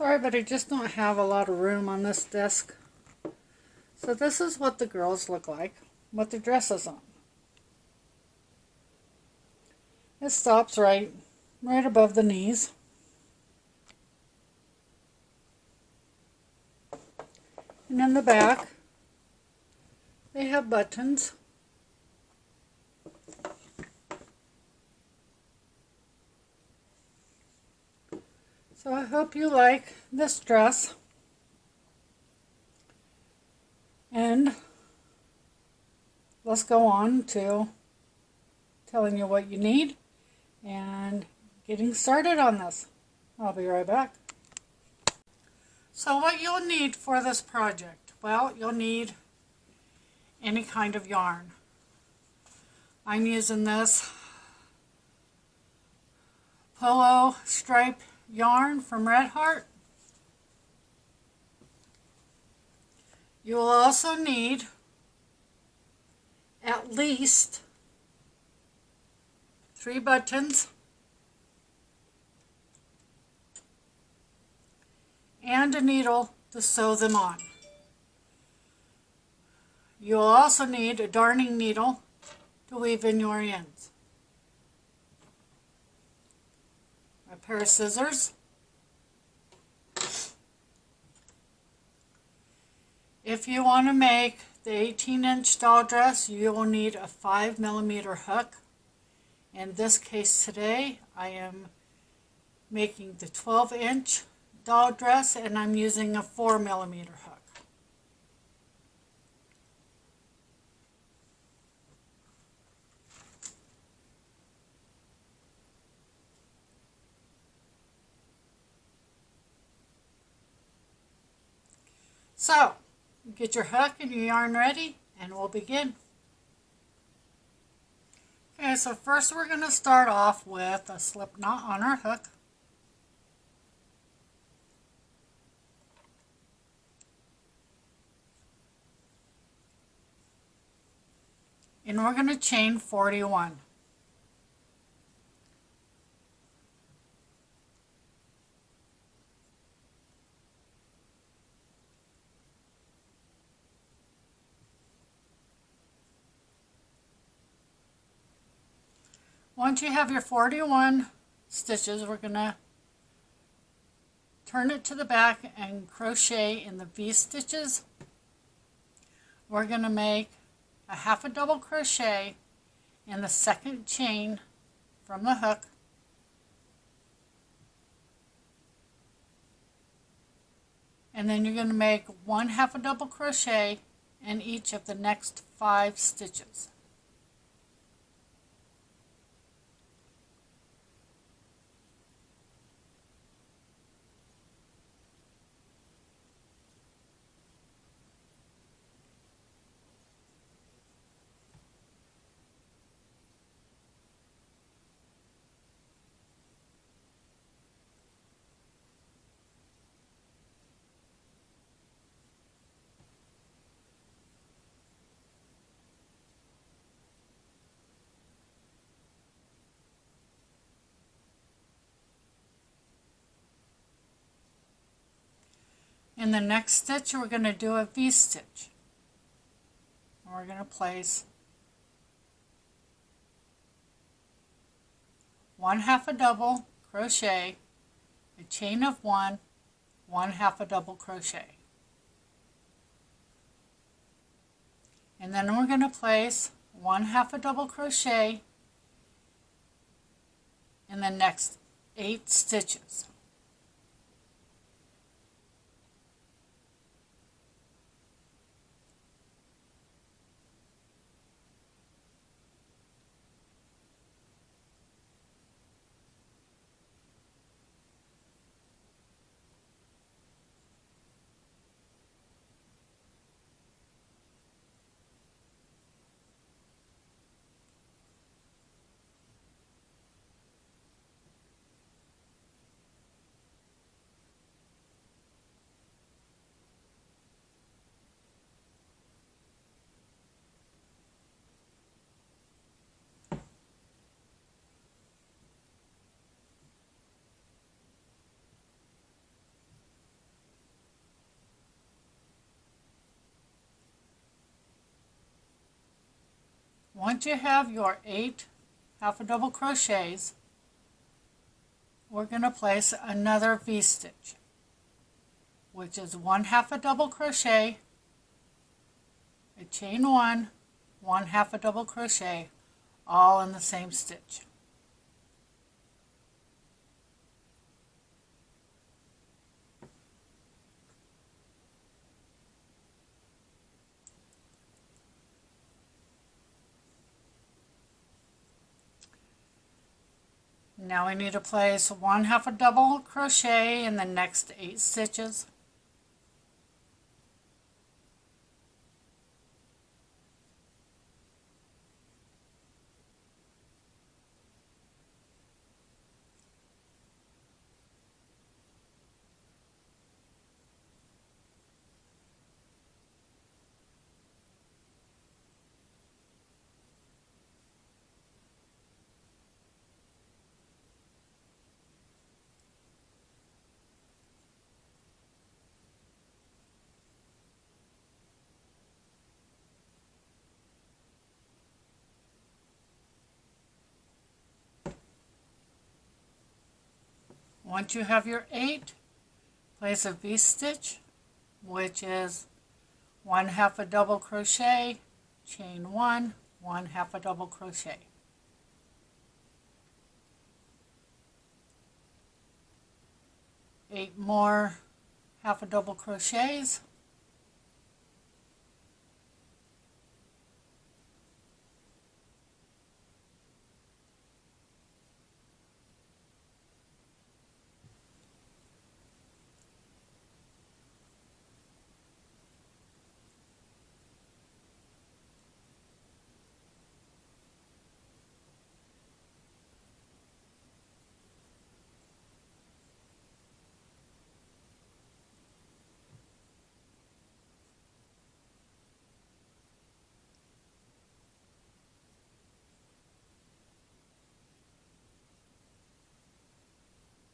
Sorry, but I just don't have a lot of room on this desk. So this is what the girls look like with their dresses on. It stops right above the knees. And in the back, they have buttons. So I hope you like this dress. And let's go on to telling you what you need and getting started on this. I'll be right back. So what you'll need for this project, well, you'll need any kind of yarn. I'm using this polo stripe yarn from Red Heart. You will also need at least 3 buttons and a needle to sew them on. You'll also need a darning needle to weave in your ends, a pair of scissors, if you want to make the 18-inch doll dress, you will need a 5mm hook. In this case today, I am making the 12-inch doll dress and I'm using a 4mm hook. So, get your hook and your yarn ready and we'll begin. Okay, so first we're going to start off with a slip knot on our hook. And we're going to chain 41. Once you have your 41 stitches, we're going to turn it to the back and crochet in the V stitches. We're going to make a half a double crochet in the second chain from the hook, and then you're going to make 1 half a double crochet in each of the next 5 stitches. In the next stitch, we're going to do a V stitch. We're going to place 1 half a double crochet, a chain of 1, 1 half a double crochet. And then we're going to place 1 half a double crochet in the next 8 stitches. Once you have your 8 half a double crochets, we're going to place another V-stitch, which is 1 half a double crochet, a chain 1, 1 half a double crochet, all in the same stitch. Now we need to place 1 half a double crochet in the next 8 stitches. Once you have your 8, place a V-stitch, which is 1 half a double crochet, chain 1, 1 half a double crochet. Eight more half a double crochets.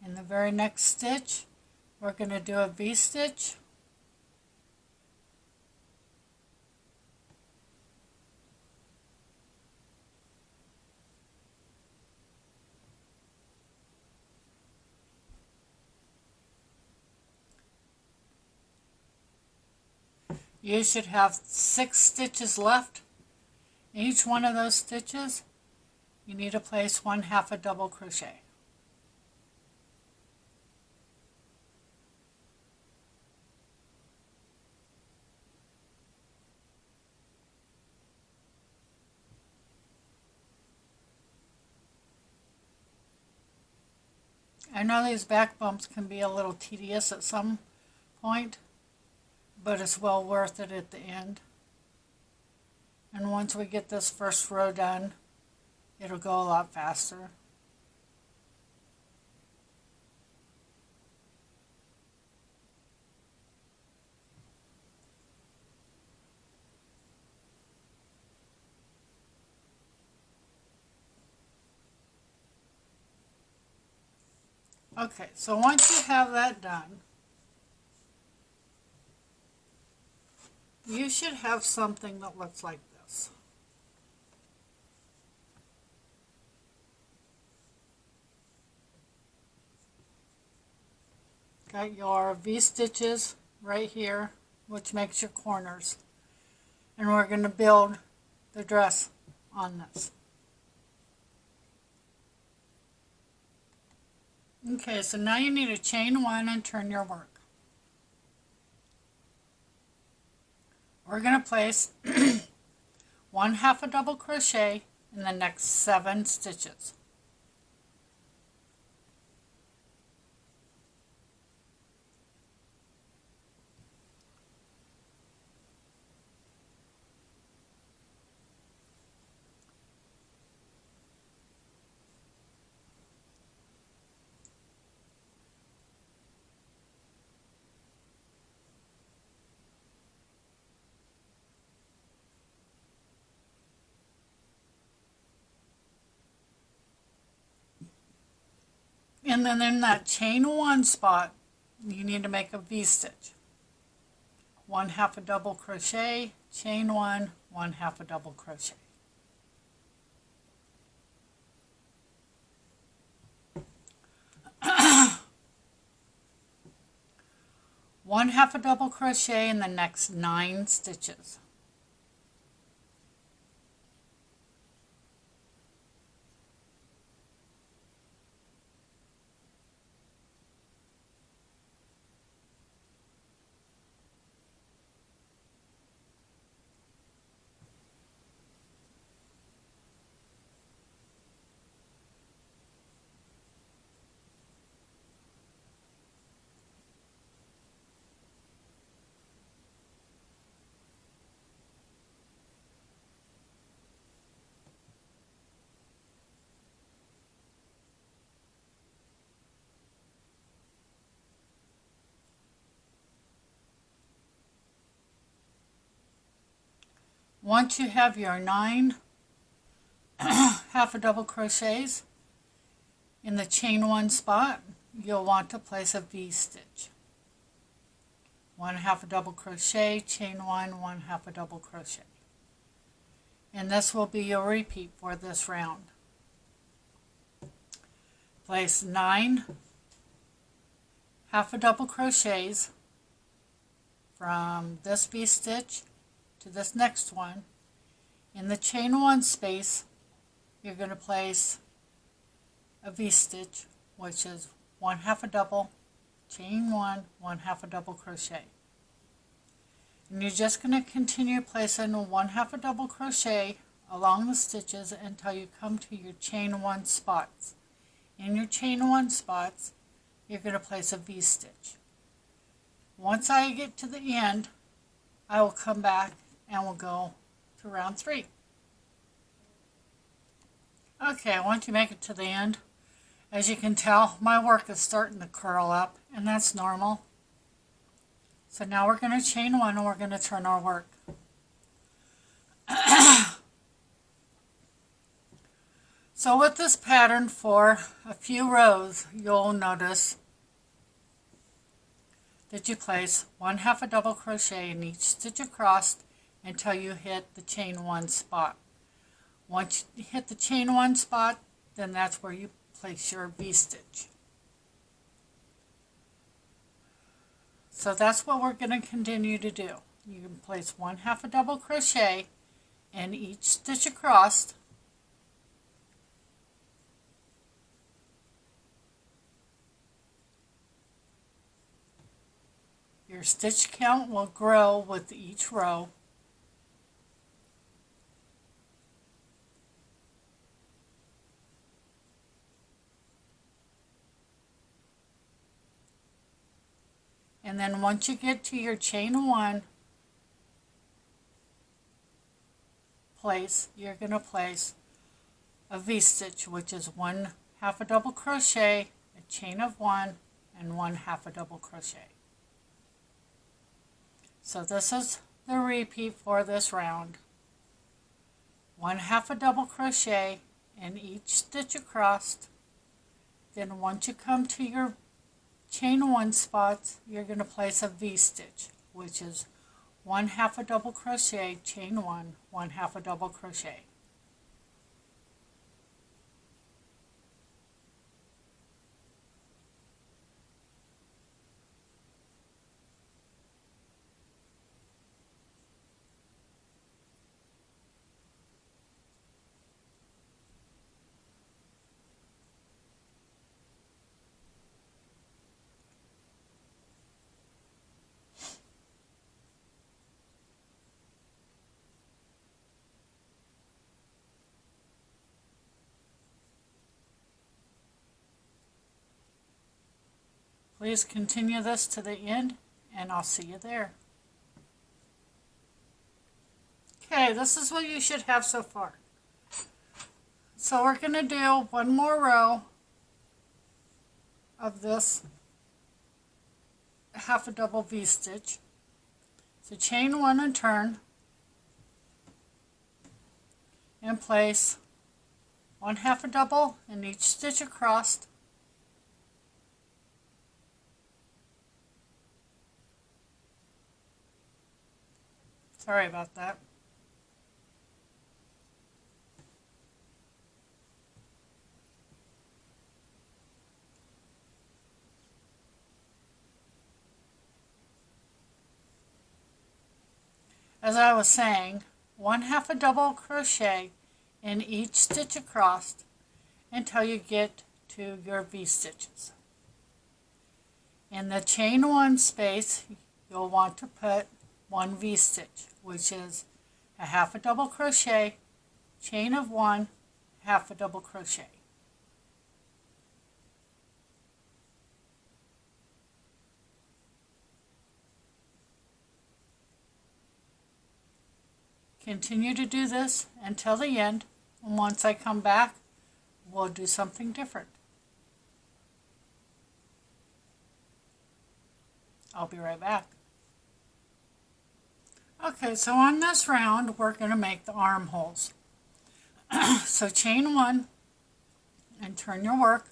In the very next stitch, we're going to do a V-stitch. You should have 6 stitches left. Each one of those stitches, you need to place 1 half a double crochet. I know these back bumps can be a little tedious at some point, but it's well worth it at the end. And once we get this first row done, it'll go a lot faster. Okay, so once you have that done, you should have something that looks like this. Got your V-stitches right here, which makes your corners. And we're going to build the dress on this. Okay, so now you need to chain 1 and turn your work. We're going to place 1 half a double crochet in the next 7 stitches. And then in that chain 1 spot, you need to make a V-stitch. 1 half a double crochet, chain 1, 1 half a double crochet. 1/2 a double crochet in the next 9 stitches. Once you have your 9 half a double crochets in the chain 1 spot, you'll want to place a V-stitch. 1/2 a double crochet, chain 1, 1/2 a double crochet. And this will be your repeat for this round. Place 9 half a double crochets from this V-stitch to this next one. In the chain 1 space, you're going to place a V-stitch, which is 1/2 a double, chain 1, 1/2 a double crochet. And you're just going to continue placing 1/2 a double crochet along the stitches until you come to your chain 1 spots. In your chain 1 spots, you're going to place a V-stitch. Once I get to the end, I will come back and we'll go to round 3. Okay, once you make it to the end, as you can tell, my work is starting to curl up, and that's normal. So now we're going to chain 1 and we're going to turn our work. So with this pattern, for a few rows, you'll notice that you place 1/2 a double crochet in each stitch across until you hit the chain 1 spot. Once you hit the chain 1 spot, then that's where you place your V-stitch. So that's what we're going to continue to do. You can place 1/2 a double crochet in each stitch across. Your stitch count will grow with each row. And then once you get to your chain 1 place, you're going to place a V-stitch, which is 1/2 a double crochet, a chain of 1, and 1/2 a double crochet. So this is the repeat for this round. 1/2 a double crochet in each stitch across. Then once you come to your chain 1 spots, you're going to place a V-stitch, which is 1/2 a double crochet, chain 1, 1/2 a double crochet. Please continue this to the end, and I'll see you there. Okay, this is what you should have so far. So we're going to do one more row of this 1/2 a double V-stitch. So chain 1 and turn, and place 1/2 a double in each stitch across. Sorry about that. as I was saying, 1/2 a double crochet in each stitch across until you get to your V-stitches. In the chain 1 space, you'll want to put 1 V-stitch, which is a 1/2 a double crochet, chain of 1, 1/2 a double crochet. Continue to do this until the end, and once I come back, we'll do something different. I'll be right back. Okay, so on this round, we're going to make the armholes. So chain 1 and turn your work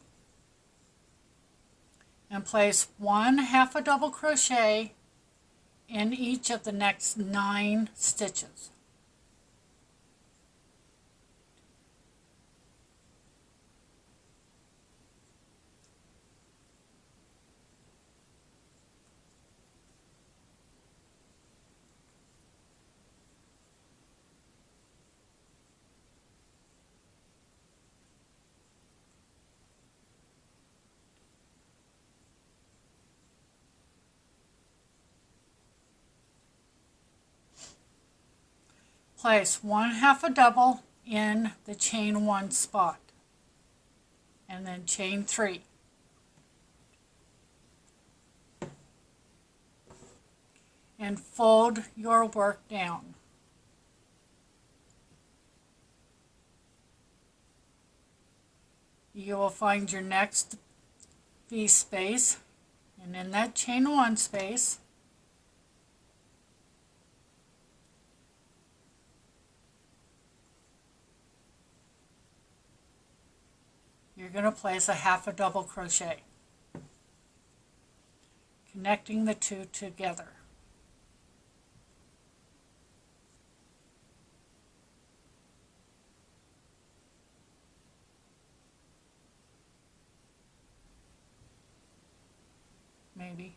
and place 1/2 a double crochet in each of the next 9 stitches. Place 1/2 a double in the chain 1 spot and then chain 3. And fold your work down. You will find your next V space, and in that chain 1 space, you're going to place a 1/2 a double crochet, connecting the 2 together. Maybe.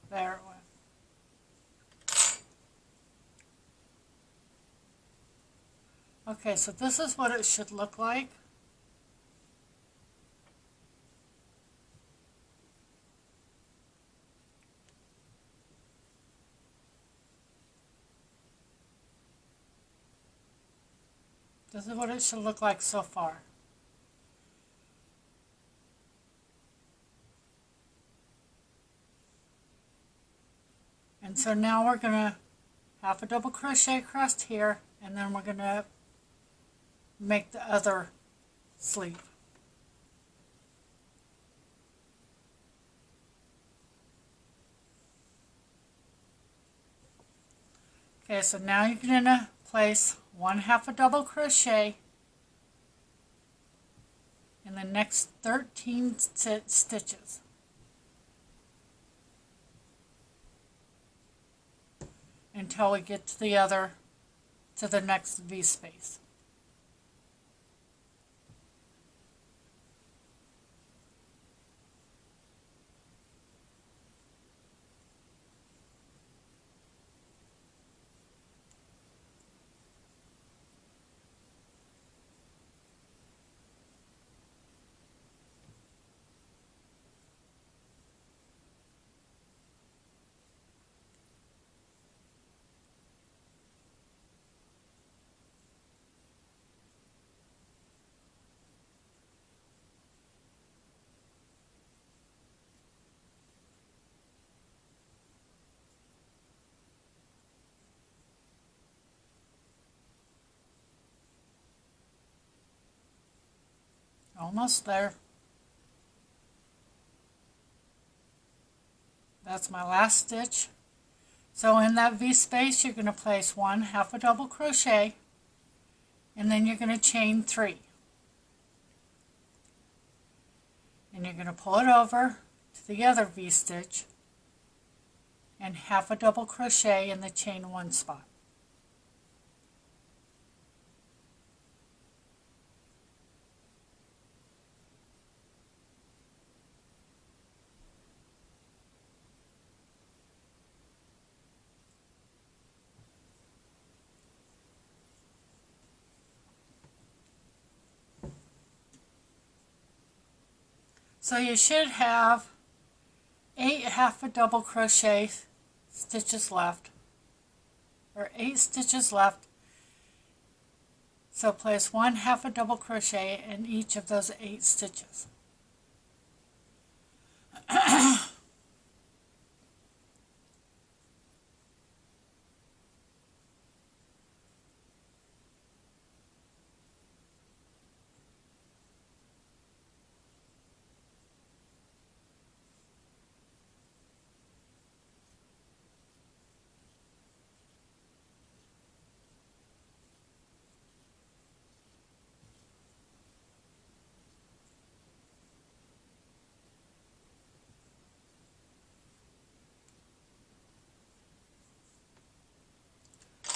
There it went. Okay, so this is what it should look like. This is what it should look like so far. And so now we're going to 1/2 a double crochet across here, and then we're going to make the other sleeve. Okay, so now you're going to place 1/2 a double crochet in the next 13 stitches. Until we get to the next V space. Almost there. That's my last stitch. So in that V space, you're going to place 1/2 a double crochet, and then you're going to chain 3. And you're going to pull it over to the other V stitch and 1/2 a double crochet in the chain 1 spot. So you should have 8 half a double crochet stitches left, or 8 stitches left. So place 1 half a double crochet in each of those 8 stitches.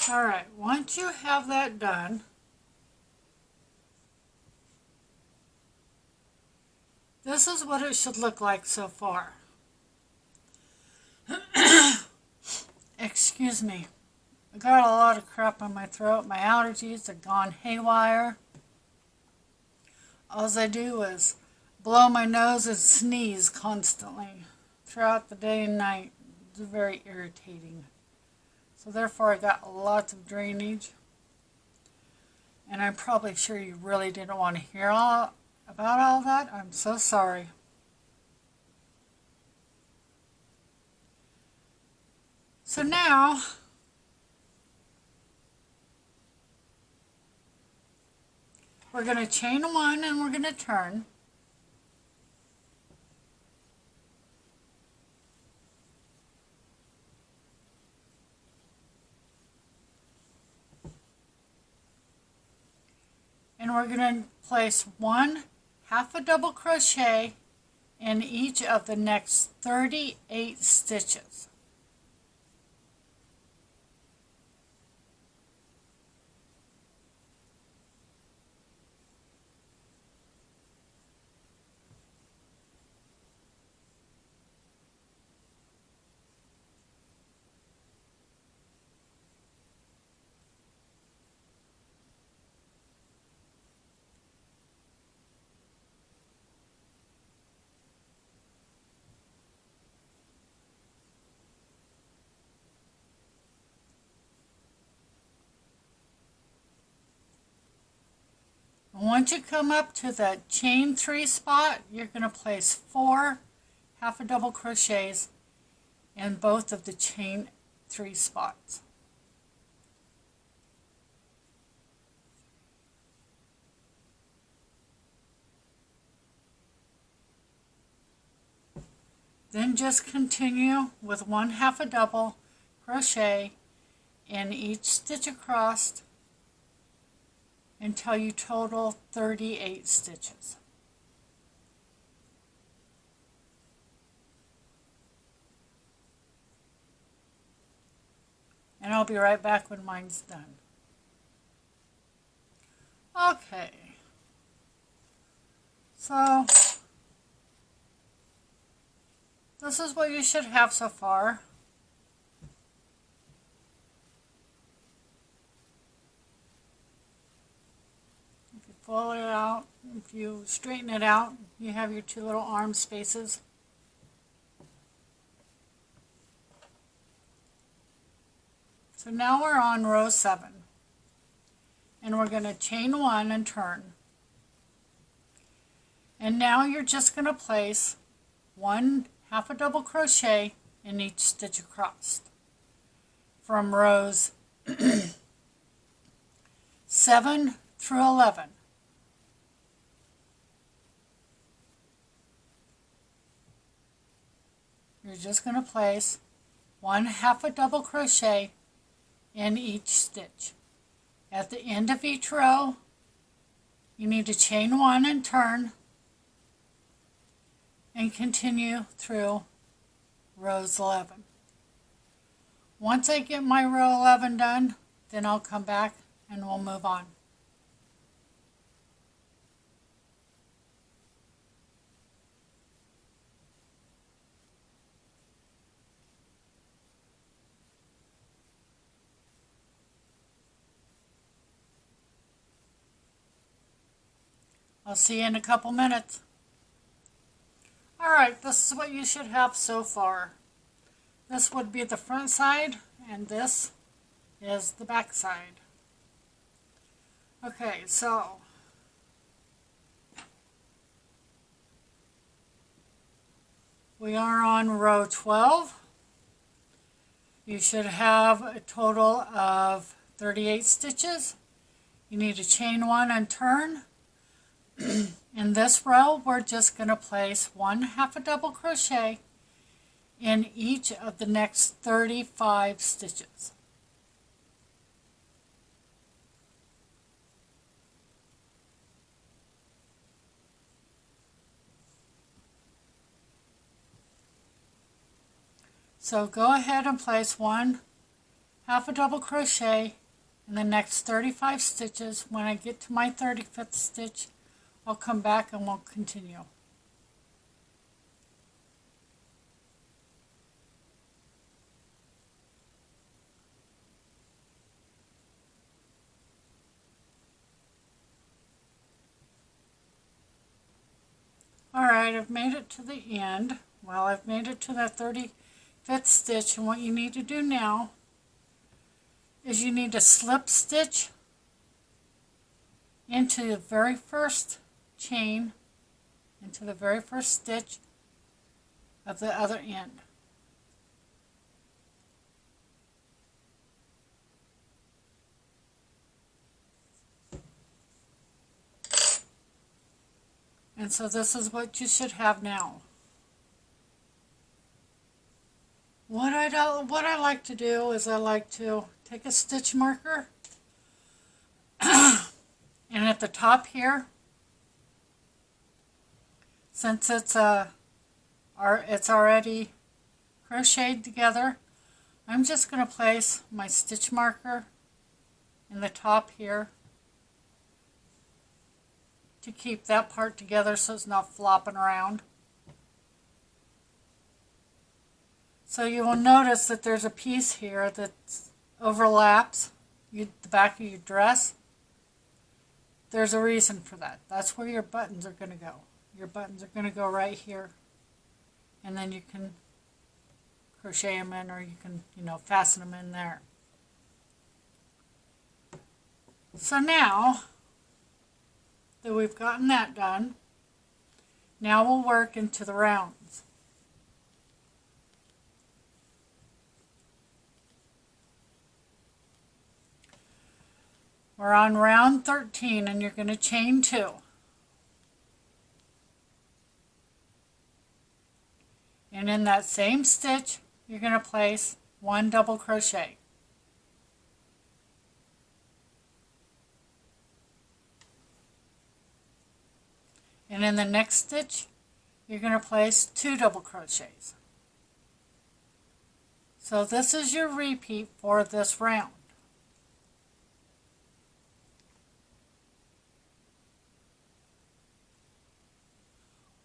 Alright, once you have that done, this is what it should look like so far. Excuse me. I got a lot of crap in my throat. My allergies have gone haywire. All I do is blow my nose and sneeze constantly throughout the day and night. It's very irritating. So therefore I got lots of drainage. And I'm probably sure you really didn't want to hear about all that. I'm so sorry. So now we're going to chain 1 and we're going to turn. And we're going to place 1 half a double crochet in each of the next 38 stitches. Once you come up to the chain 3 spot, you're going to place 4 half a double crochets in both of the chain 3 spots. Then just continue with 1 half a double crochet in each stitch across until you total 38 stitches. And I'll be right back when mine's done. Okay. So this is what you should have so far. Pull it out. If you straighten it out, you have your 2 little arm spaces. So now we're on row 7. And we're going to chain 1 and turn. And now you're just going to place 1 half a double crochet in each stitch across from rows 7 through 11. You're just going to place 1 half a double crochet in each stitch. At the end of each row, you need to chain 1 and turn and continue through rows 11. Once I get my row 11 done, then I'll come back and we'll move on. I'll see you in a couple minutes. Alright, this is what you should have so far. This would be the front side, and this is the back side. Okay, so we are on row 12. You should have a total of 38 stitches. You need to chain 1 and turn. In this row, we're just going to place 1/2 a double crochet in each of the next 35 stitches. So go ahead and place 1/2 a double crochet in the next 35 stitches. When I get to my 35th stitch, I'll come back and we'll continue. Alright, I've made it to the end. Well, I've made it to that 35th stitch, and what you need to do now is you need to slip stitch into the very first chain, into the very first stitch of the other end. And so this is what you should have now. What I like to do is I like to take a stitch marker and at the top here, since it's already crocheted together, I'm just going to place my stitch marker in the top here to keep that part together so it's not flopping around. So you will notice that there's a piece here that overlaps the back of your dress. There's a reason for that. That's where your buttons are going to go. Your buttons are going to go right here, and then you can crochet them in, or you can, fasten them in there. So now that we've gotten that done, now we'll work into the rounds. We're on round 13, and you're going to chain 2. And in that same stitch, you're going to place 1 double crochet. And in the next stitch, you're going to place 2 double crochets. So this is your repeat for this round.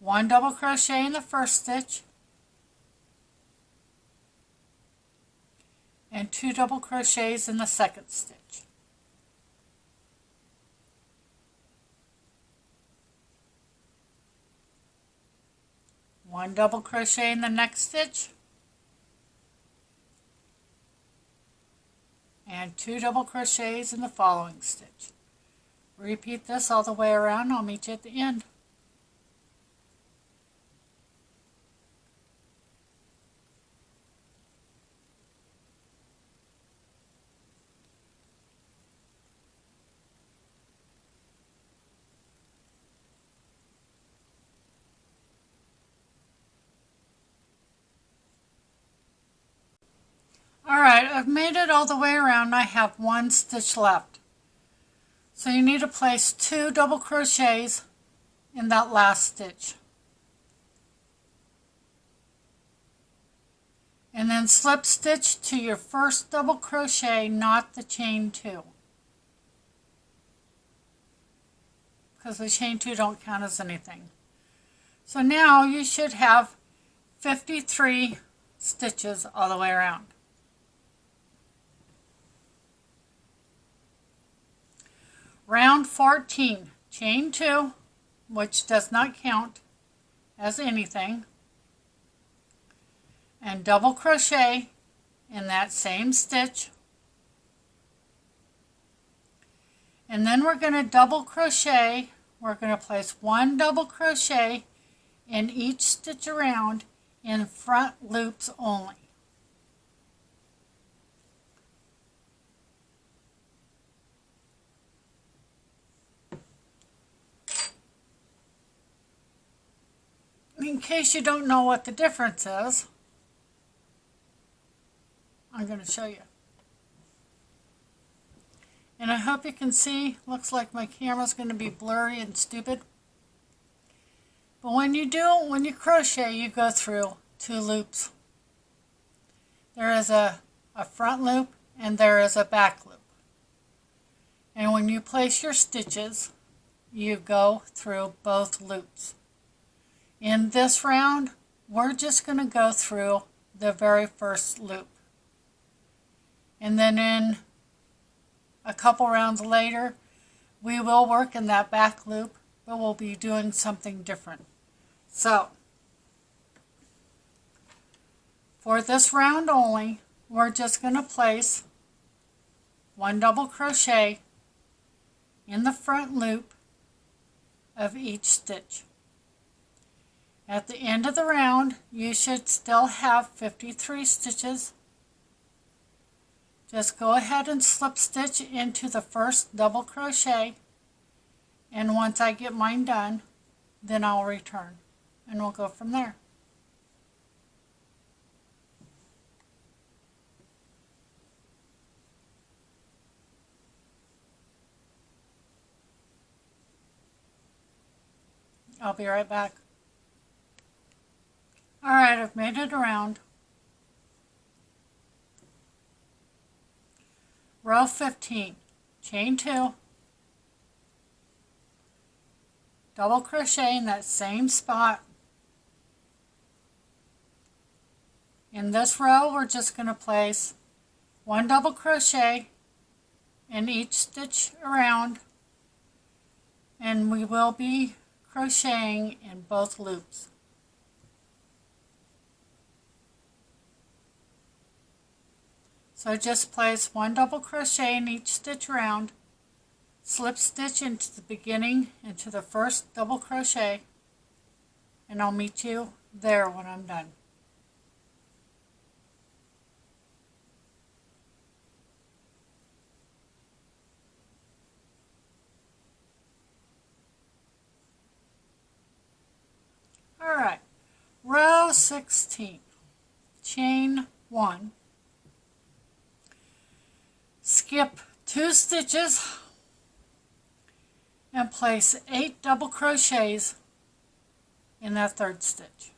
One double crochet in the first stitch and 2 double crochets in the second stitch. One double crochet in the next stitch and 2 double crochets in the following stitch. Repeat this all the way around. I'll meet you at the end. Alright, I've made it all the way around. I have 1 stitch left. So you need to place 2 double crochets in that last stitch. And then slip stitch to your first double crochet, not the chain 2. Because the chain 2 don't count as anything. So now you should have 53 stitches all the way around. Round 14, chain 2, which does not count as anything. and double crochet in that same stitch. And then we're going to double crochet. We're going to place 1 double crochet in each stitch around in front loops only. In case you don't know what the difference is, I'm going to show you. And I hope you can see, looks like my camera's going to be blurry and stupid. But when you crochet, you go through 2 loops. There is a front loop and there is a back loop. And when you place your stitches, you go through both loops. In this round, we're just going to go through the very first loop. And then in a couple rounds later, we will work in that back loop, but we'll be doing something different. So, for this round only, we're just going to place 1 double crochet in the front loop of each stitch. At the end of the round, you should still have 53 stitches. Just go ahead and slip stitch into the first double crochet, and once I get mine done, then I'll return and we'll go from there. I'll be right back. Alright, I've made it around. Row 15, chain 2, double crochet in that same spot. In this row, we're just going to place 1 double crochet in each stitch around, and we will be crocheting in both loops. So just place 1 double crochet in each stitch around, slip stitch into the beginning, into the first double crochet, and I'll meet you there when I'm done. Alright, row 16, chain 1. Skip 2 stitches and place 8 double crochets in that third stitch.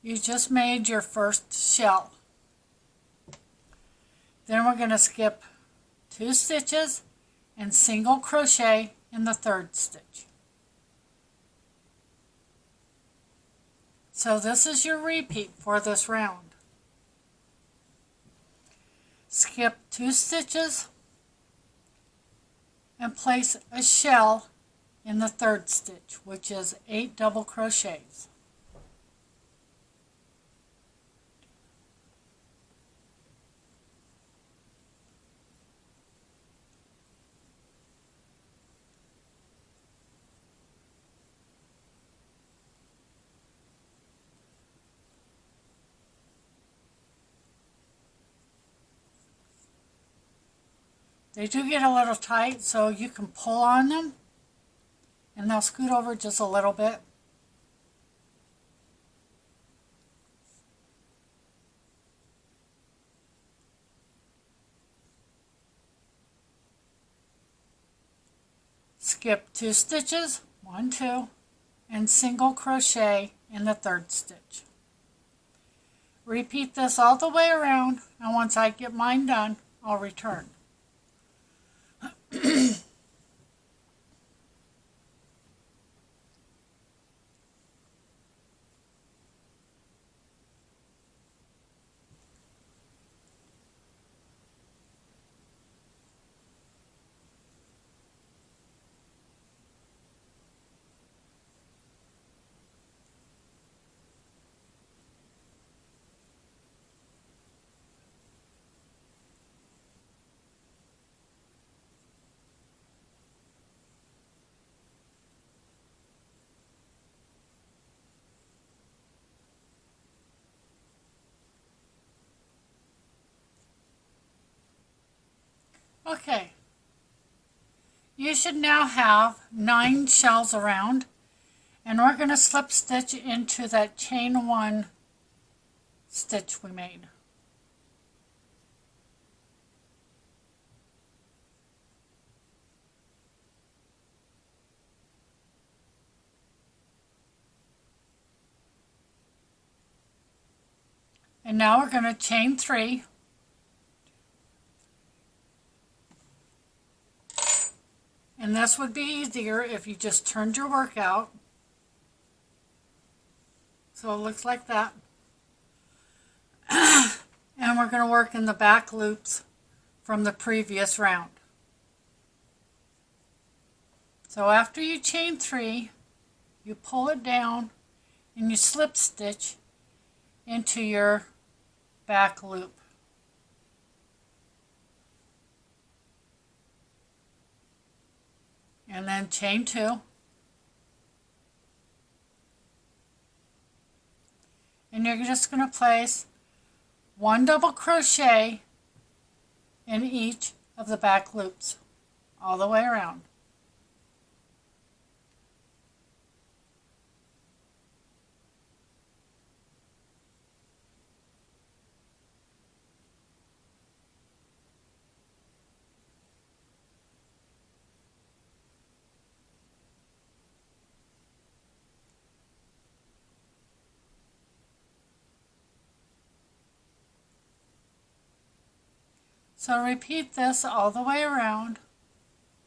You just made your first shell. Then we're going to skip 2 stitches and single crochet in the third stitch. So this is your repeat for this round. Skip 2 stitches and place a shell in the third stitch, which is 8 double crochets. They do get a little tight, so you can pull on them and they'll scoot over just a little bit. Skip 2 stitches, 1, 2, and single crochet in the third stitch. Repeat this all the way around, and once I get mine done, I'll return. Okay, you should now have 9 shells around, and we're going to slip stitch into that chain 1 stitch we made. And now we're going to chain 3. And this would be easier if you just turned your work out. So it looks like that. And we're going to work in the back loops from the previous round. So after you chain 3, you pull it down and you slip stitch into your back loop. And then chain 2. And you're just going to place 1 double crochet in each of the back loops all the way around. So repeat this all the way around.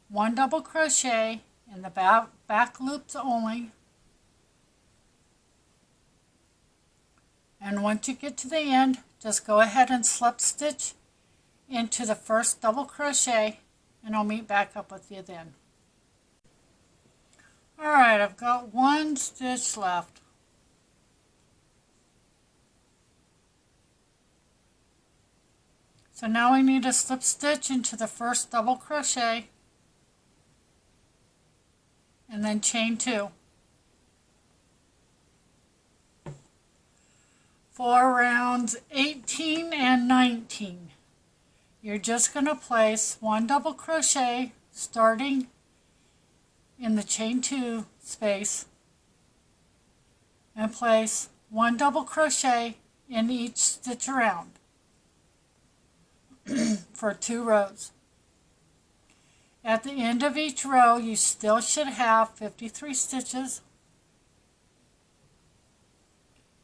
1 double crochet in the back loops only. And once you get to the end, just go ahead and slip stitch into the first double crochet, and I'll meet back up with you then. Alright, I've got 1 stitch left. So now we need to slip stitch into the first double crochet and then chain 2. For rounds 18 and 19, you're just going to place 1 double crochet starting in the chain 2 space and place 1 double crochet in each stitch around for 2 rows. At the end of each row, you still should have 53 stitches.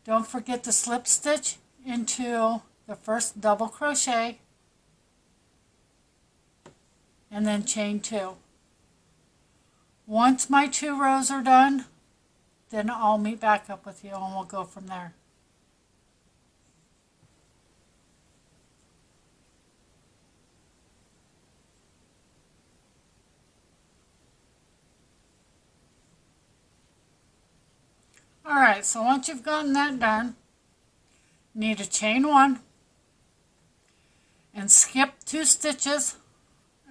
Don't forget to slip stitch into the first double crochet and then chain 2. Once my 2 rows are done, then I'll meet back up with you and we'll go from there. Alright, so once you've gotten that done, you need to chain 1 and skip 2 stitches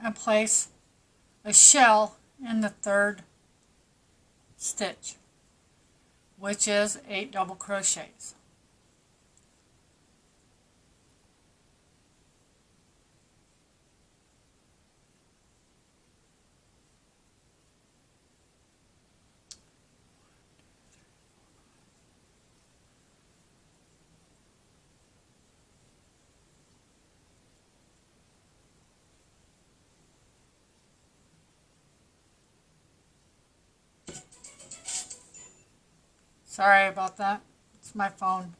and place a shell in the 3rd stitch, which is 8 double crochets. Sorry about that. It's my phone.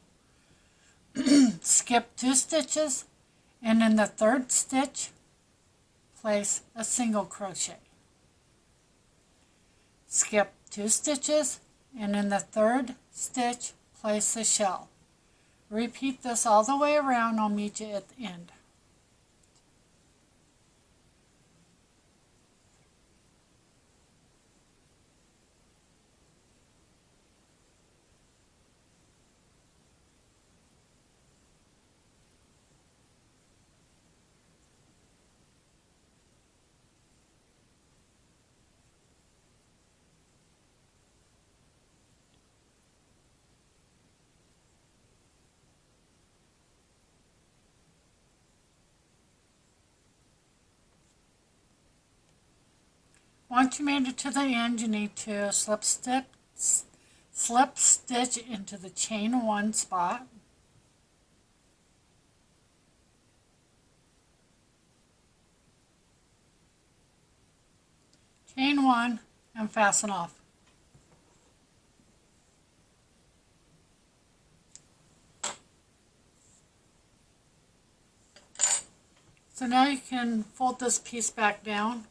skip 2 stitches, and in the 3rd stitch place a single crochet. Skip 2 stitches, and in the 3rd stitch place a shell. Repeat this all the way around. I'll meet you at the end. Once you made it to the end, you need to slip stitch into the chain 1 spot. Chain 1 and fasten off. So now you can fold this piece back down.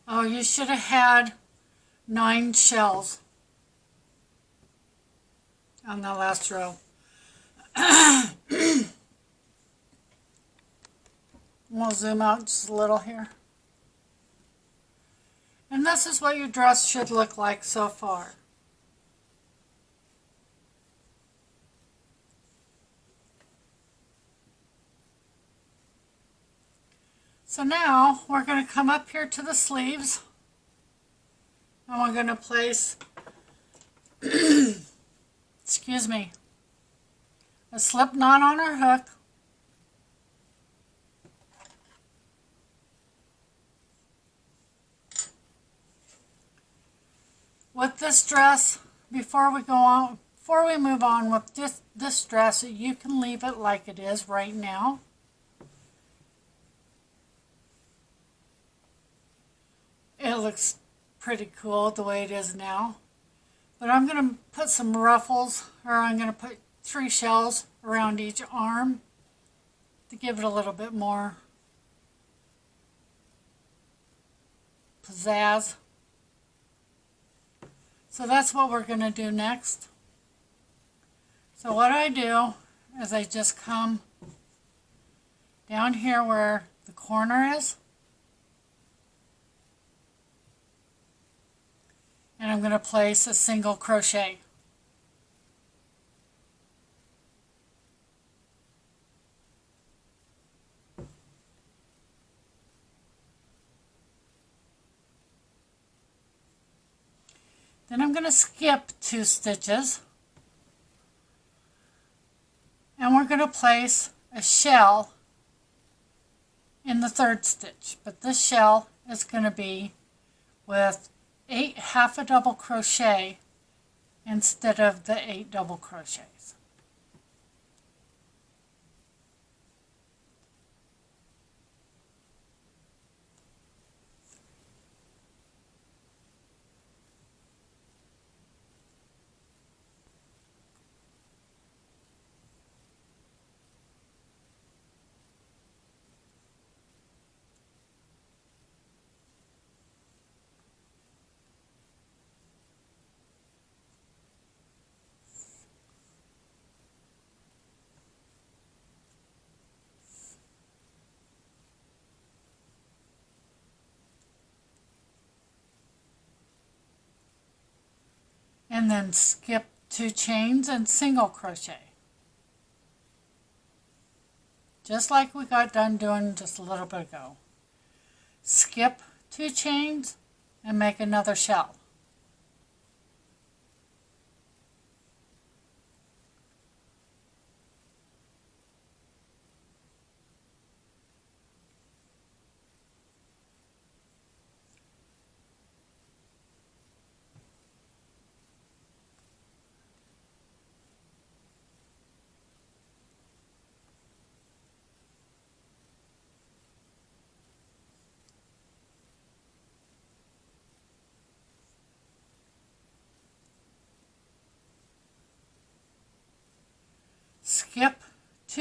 Oh, you should have had 9 shells on the last row. We'll zoom out just a little here. And this is what your dress should look like so far. So now we're going to come up here to the sleeves, and we're going to place, excuse me, a slip knot on our hook. With this dress, before we move on with this dress, you can leave it like it is right now. It looks pretty cool the way it is now. But I'm going to put some ruffles, or I'm going to put 3 shells around each arm to give it a little bit more pizzazz. So that's what we're going to do next. So what I do is I just come down here where the corner is, and I'm going to place a single crochet. Then I'm going to skip 2 stitches, and we're going to place a shell in the 3rd stitch, but this shell is going to be with 8 half a double crochet instead of the 8 double crochets. And then skip 2 chains and single crochet. Just like we got done doing just a little bit ago. Skip 2 chains and make another shell.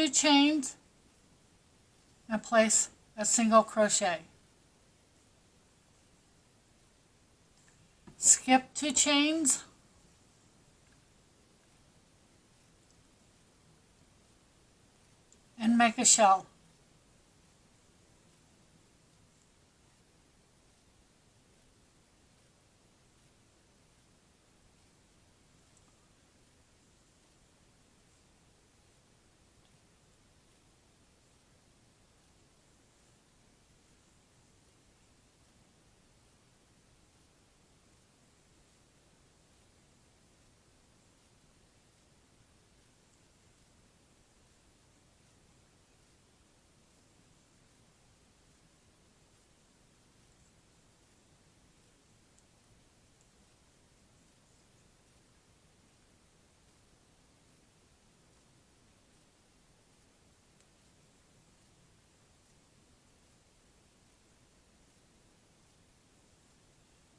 2 chains and place a single crochet. Skip 2 chains and make a shell.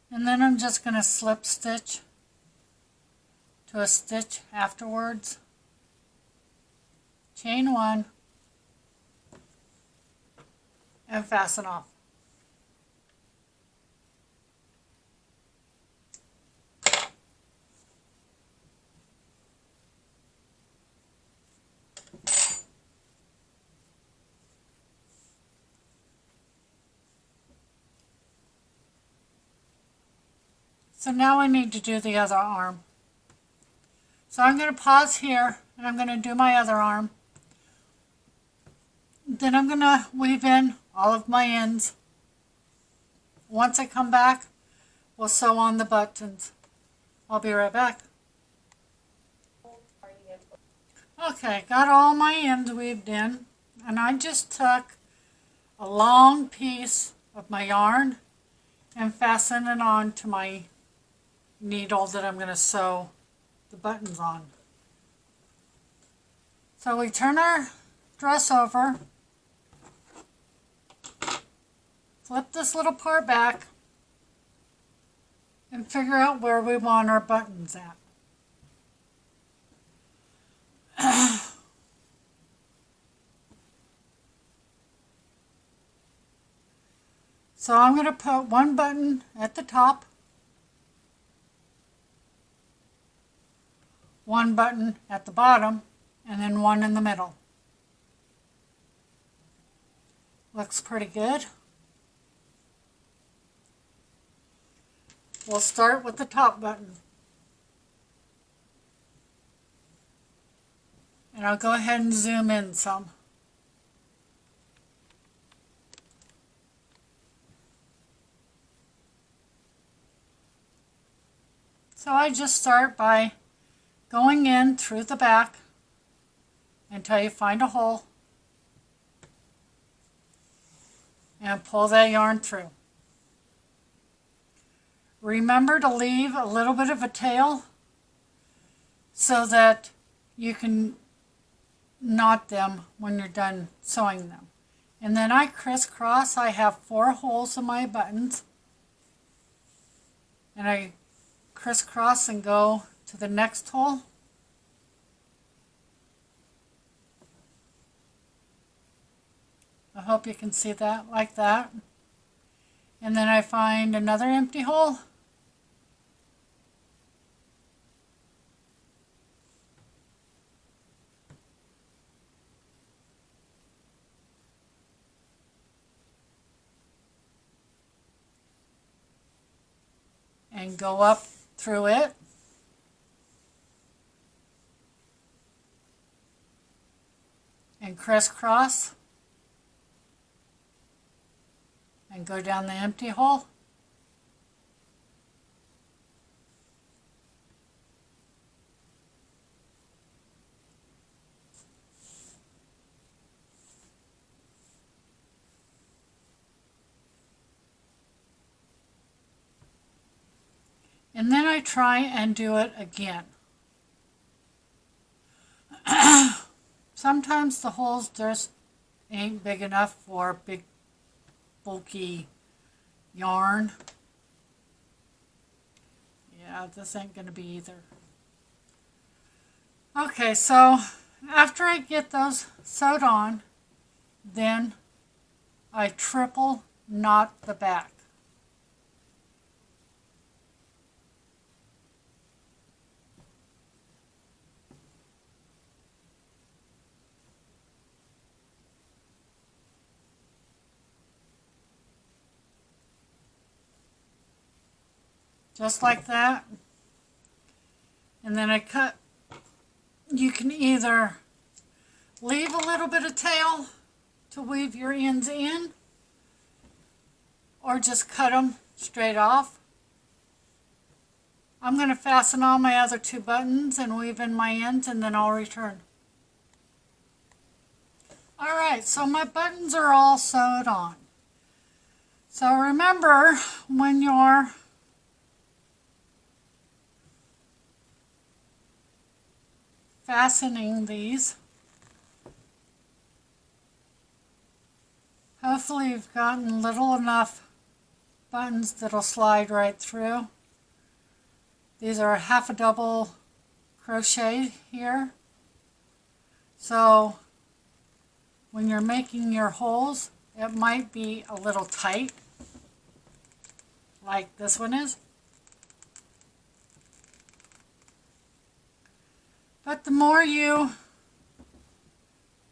And then I'm just going to slip stitch to a stitch afterwards. Chain 1 and fasten off. So now we need to do the other arm. So I'm going to pause here and I'm going to do my other arm. Then I'm going to weave in all of my ends. Once I come back, we'll sew on the buttons. I'll be right back. Okay, got all my ends weaved in, and I just took a long piece of my yarn and fastened it on to my needle that I'm going to sew the buttons on. So we turn our dress over, flip this little part back, and figure out where we want our buttons at. So I'm going to put one button at the top, one button at the bottom, and then one in the middle. Looks pretty good. We'll start with the top button. And I'll go ahead and zoom in some. So I just start by going in through the back until you find a hole and pull that yarn through. Remember to leave a little bit of a tail so that you can knot them when you're done sewing them. And then I crisscross. I have 4 holes in my buttons, and I crisscross and go to the next hole. I hope you can see that like that. And then I find another empty hole. And go up through it. And crisscross. And go down the empty hole. And then I try and do it again. Sometimes the holes just ain't big enough for big bulky yarn. Yeah, this ain't going to be either. Okay, so after I get those sewed on, then I triple knot the back. Just like that. And then I cut. You can either leave a little bit of tail to weave your ends in, or just cut them straight off. I'm going to fasten on my other 2 buttons and weave in my ends, and then I'll return. Alright, so my buttons are all sewed on. So remember, when you're fastening these, hopefully you've gotten little enough buttons that'll slide right through. These are half a double crochet here. So when you're making your holes, it might be a little tight, like this one is. But the more you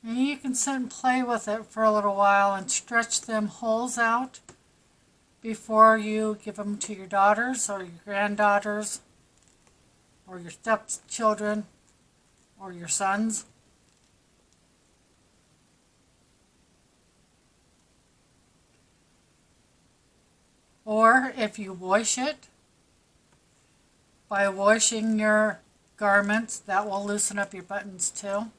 can sit and play with it for a little while and stretch them holes out before you give them to your daughters or your granddaughters or your stepchildren or your sons. Or if you wash it, by washing your garments, that will loosen up your buttons too.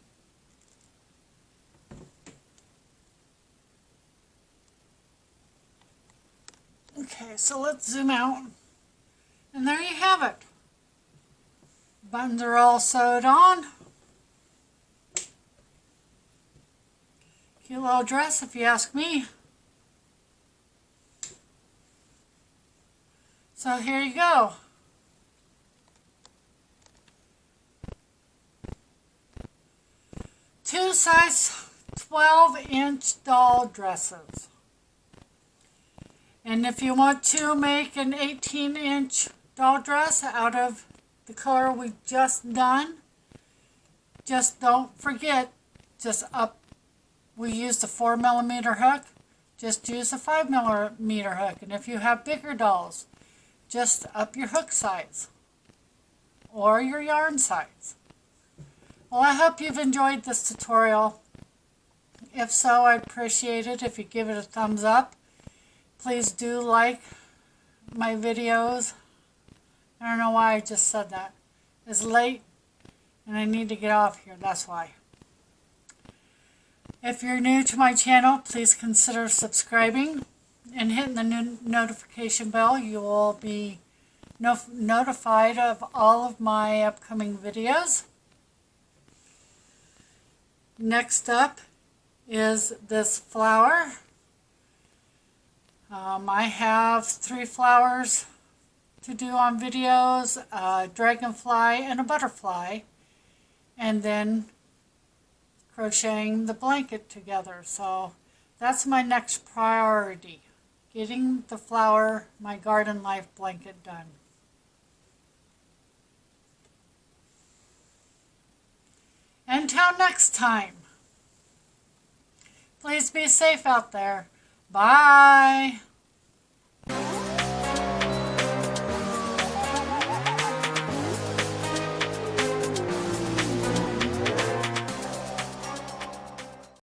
Okay, so let's zoom out. And there you have it. Buttons are all sewed on. Cute little dress, if you ask me. So here you go. Two size 12-inch doll dresses. And if you want to make an 18-inch doll dress out of the color we just done, just don't forget, we used a 4mm hook, just use a 5mm hook. And if you have bigger dolls, just up your hook size or your yarn size. Well, I hope you've enjoyed this tutorial. If so, I'd appreciate it if you give it a thumbs up. Please do like my videos. I don't know why I just said that. It's late and I need to get off here, that's why. If you're new to my channel, please consider subscribing and hitting the notification bell. You will be notified of all of my upcoming videos. Next up is this flower. I have 3 flowers to do on videos, a dragonfly and a butterfly, and then crocheting the blanket together. So that's my next priority, getting the flower, my garden life blanket done. Until next time, please be safe out there. Bye.